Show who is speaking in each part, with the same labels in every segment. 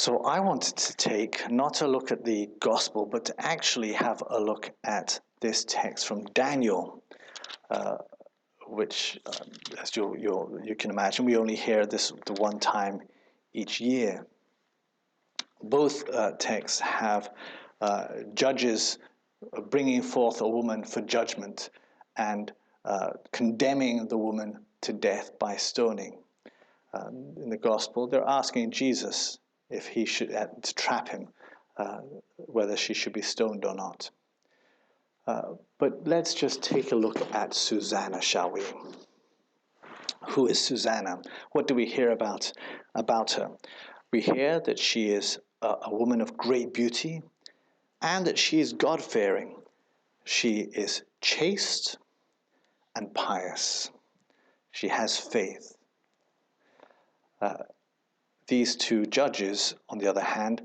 Speaker 1: So I wanted to take not a look at the gospel, but to actually have a look at this text from Daniel, which, as you can imagine, we only hear this the one time each year. Both texts have judges bringing forth a woman for judgment and condemning the woman to death by stoning. In the gospel, they're asking Jesus if he should, to trap him, whether she should be stoned or not. But let's just take a look at Susanna, shall we? Who is Susanna? What do we hear about her? We hear that she is a woman of great beauty and that she is God-fearing. She is chaste and pious. She has faith. These two judges, on the other hand,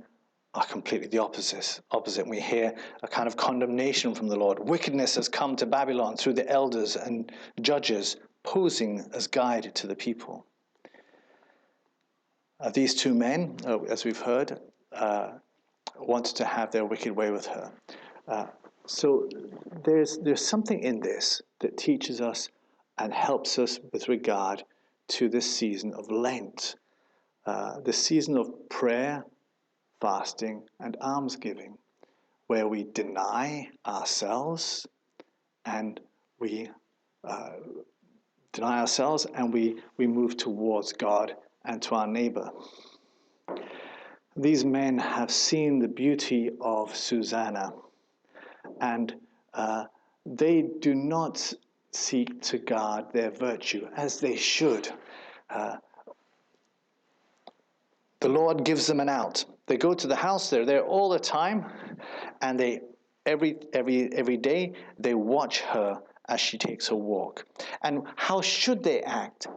Speaker 1: are completely the opposite. We hear a kind of condemnation from the Lord. Wickedness has come to Babylon through the elders and judges posing as guide to the people. These two men, as we've heard, wanted to have their wicked way with her. So there's something in this that teaches us and helps us with regard to this season of Lent, the season of prayer, fasting, and almsgiving, where we deny ourselves and we move towards God and to our neighbor. These men have seen the beauty of Susanna, and they do not seek to guard their virtue as they should. The Lord gives them an out. They go to the house, they're there all the time, and they every day they watch her as she takes a walk. And how should they act?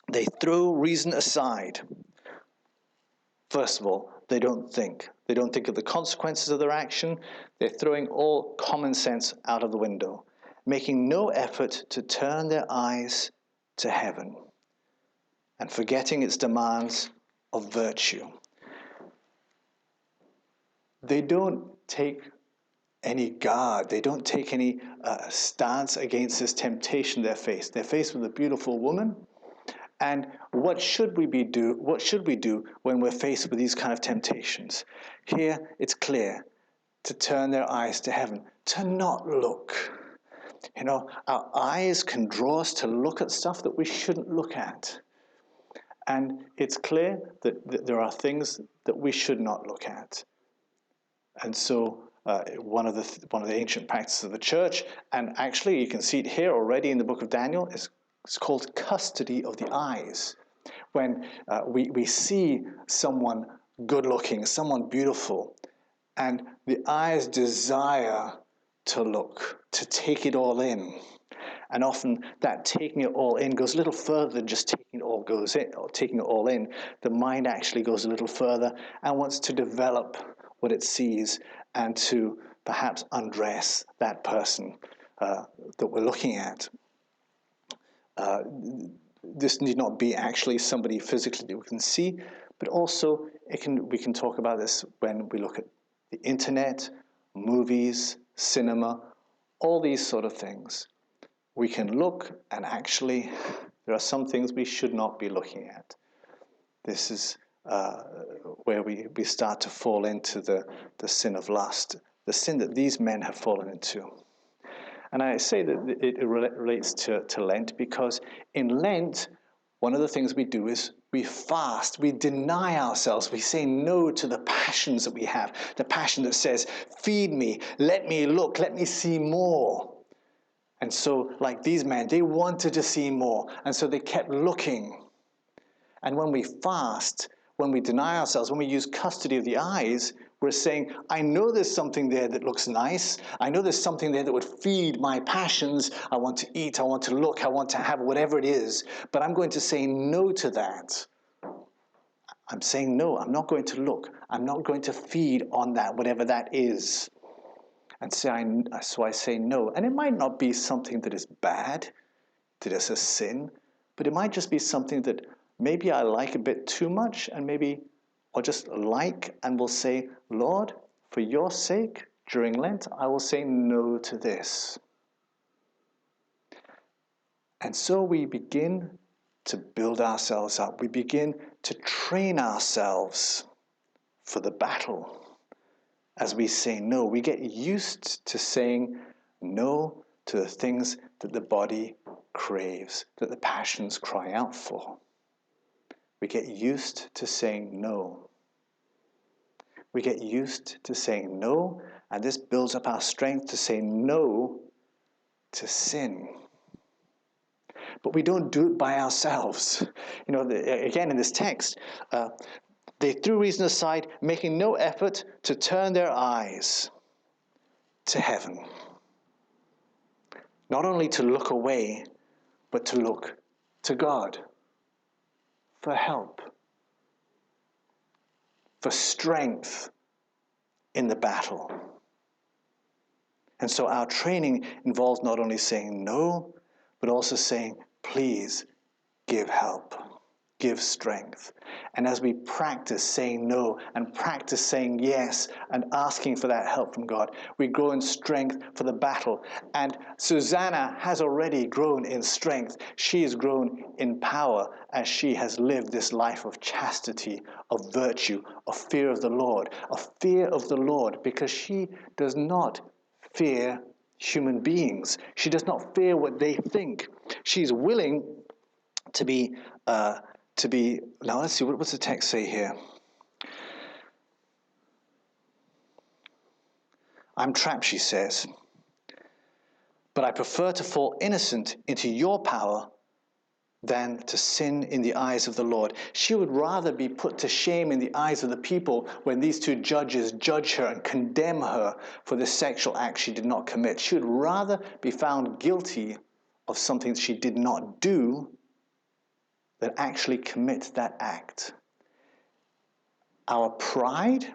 Speaker 1: They throw reason aside. First of all, they don't think. They don't think of the consequences of their action. They're throwing all common sense out of the window, making no effort to turn their eyes to heaven and forgetting its demands of virtue. They don't take any guard. They don't take any stance against this temptation they're faced. They're faced with a beautiful woman. And what should we do when we're faced with these kind of temptations? Here, it's clear to turn their eyes to heaven, to not look. You know, our eyes can draw us to look at stuff that we shouldn't look at. And it's clear that there are things that we should not look at. And so one of the ancient practices of the church, and actually you can see it here already in the book of Daniel, it's called custody of the eyes. When we see someone good-looking, someone beautiful, and the eyes desire to look, to take it all in. And often that taking it all in goes a little further than just taking it all in. The mind actually goes a little further and wants to develop what it sees and to perhaps undress that person that we're looking at. This need not be actually somebody physically that we can see, but also we can talk about this when we look at the internet, movies, cinema, all these sort of things. We can look, and actually there are some things we should not be looking at. This is where we start to fall into the sin of lust, the sin that these men have fallen into. And I say that it relates to Lent because in Lent, one of the things we do is we fast, we deny ourselves, we say no to the passions that we have, the passion that says, feed me, let me look, let me see more. And so, like these men, they wanted to see more, and so they kept looking. And when we fast, when we deny ourselves, when we use custody of the eyes, we're saying, I know there's something there that looks nice. I know there's something there that would feed my passions. I want to eat, I want to look, I want to have whatever it is. But I'm going to say no to that. I'm saying no, I'm not going to look. I'm not going to feed on that, whatever that is. And so I say no. And it might not be something that is bad, that is a sin, but it might just be something that maybe I like a bit too much, and maybe, or just like, and will say, Lord, for your sake, during Lent, I will say no to this. And so we begin to build ourselves up. We begin to train ourselves for the battle. As we say no, we get used to saying no to the things that the body craves, that the passions cry out for. We get used to saying no. We get used to saying no, and this builds up our strength to say no to sin. But we don't do it by ourselves. Again, in this text, they threw reason aside, making no effort to turn their eyes to heaven. Not only to look away, but to look to God for help, for strength in the battle. And so our training involves not only saying no, but also saying, please give help, give strength. And as we practice saying no and practice saying yes and asking for that help from God, we grow in strength for the battle. And Susanna has already grown in strength. She has grown in power as she has lived this life of chastity, of virtue, of fear of the Lord, because she does not fear human beings. She does not fear what they think. She's willing to be, now let's see, what's the text say here? I'm trapped, she says, but I prefer to fall innocent into your power than to sin in the eyes of the Lord. She would rather be put to shame in the eyes of the people when these two judges judge her and condemn her for the sexual act she did not commit. She would rather be found guilty of something she did not do than actually commit that act. Our pride,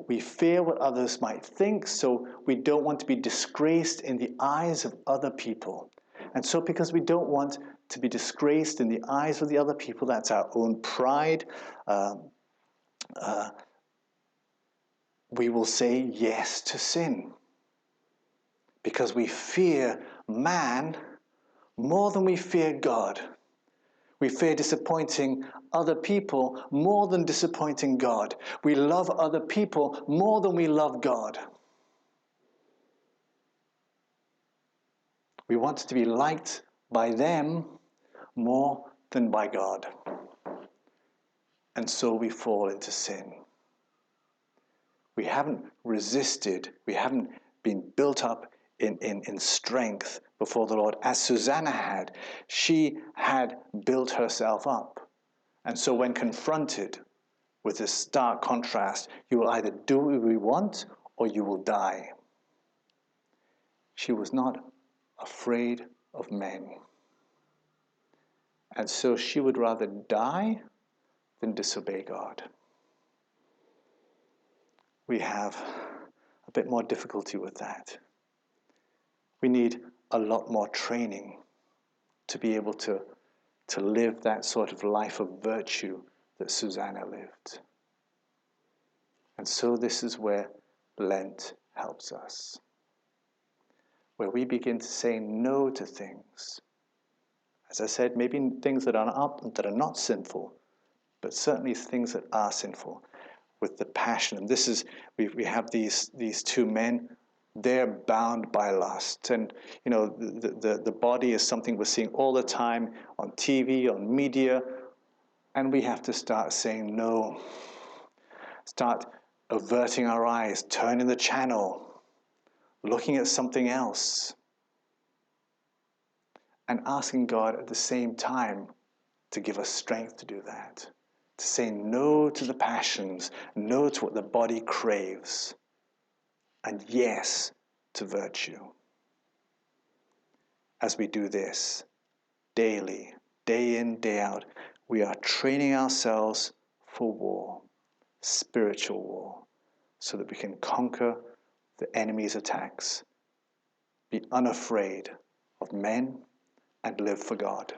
Speaker 1: we fear what others might think, so we don't want to be disgraced in the eyes of other people. And so because we don't want to be disgraced in the eyes of the other people, that's our own pride, we will say yes to sin. Because we fear man more than we fear God. We fear disappointing other people more than disappointing God. We love other people more than we love God. We want to be liked by them more than by God. And so we fall into sin. We haven't resisted, we haven't been built up in strength before the Lord, as Susanna had. She had built herself up. And so when confronted with this stark contrast, you will either do what we want or you will die. She was not afraid of men. And so she would rather die than disobey God. We have a bit more difficulty with that. We need a lot more training to be able to live that sort of life of virtue that Susanna lived. And so this is where Lent helps us, where we begin to say no to things. As I said, maybe things that are not sinful, but certainly things that are sinful, with the passion. And this is, we have these two men. They're bound by lust. And, the body is something we're seeing all the time on TV, on media. And we have to start saying no. Start averting our eyes, turning the channel, looking at something else. And asking God at the same time to give us strength to do that. To say no to the passions, no to what the body craves. And yes to virtue. As we do this daily, day in, day out, we are training ourselves for war, spiritual war, so that we can conquer the enemy's attacks be unafraid of men, and live for God.